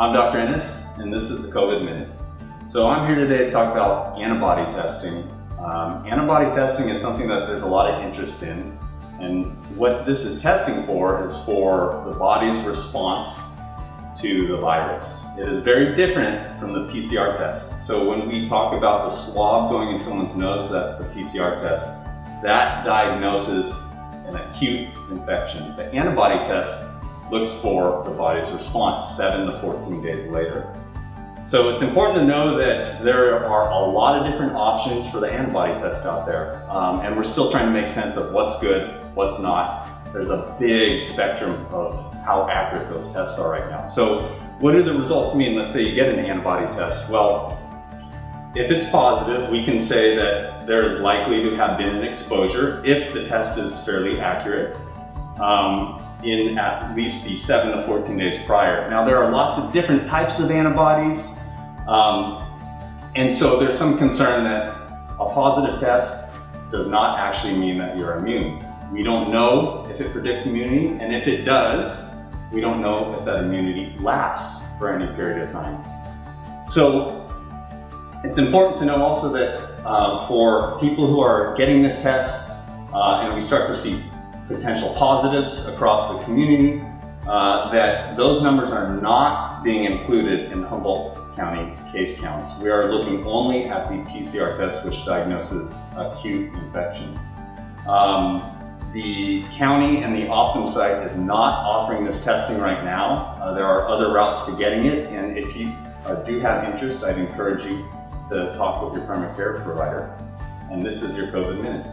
I'm Dr. Ennis, and this is the COVID Minute. So I'm here today to talk about antibody testing. Antibody testing is something that there's a lot of interest in, and what this is testing for is for the body's response to the virus. It is very different from the PCR test. So when we talk about the swab going in someone's nose, that's the PCR test. That diagnoses an acute infection. The antibody test looks for the body's response 7 to 14 days later. So it's important to know that there are a lot of different options for the antibody test out there, and we're still trying to make sense of what's good, what's not. There's a big spectrum of how accurate those tests are right now. So what do the results mean? Let's say you get an antibody test. Well, if it's positive, we can say that there is likely to have been an exposure if the test is fairly accurate in at least the 7 to 14 days prior. Now, there are lots of different types of antibodies, and so there's some concern that a positive test does not actually mean that you're immune. We don't know if it predicts immunity, and if it does, we don't know if that immunity lasts for any period of time. So it's important to know also that for people who are getting this test, and we start to see potential positives across the community, that those numbers are not being included in Humboldt County case counts. We are looking only at the PCR test, which diagnoses acute infection. The county and the Optum site is not offering this testing right now. There are other routes to getting it, and if you do have interest, I'd encourage you to talk with your primary care provider. And this is your COVID Minute.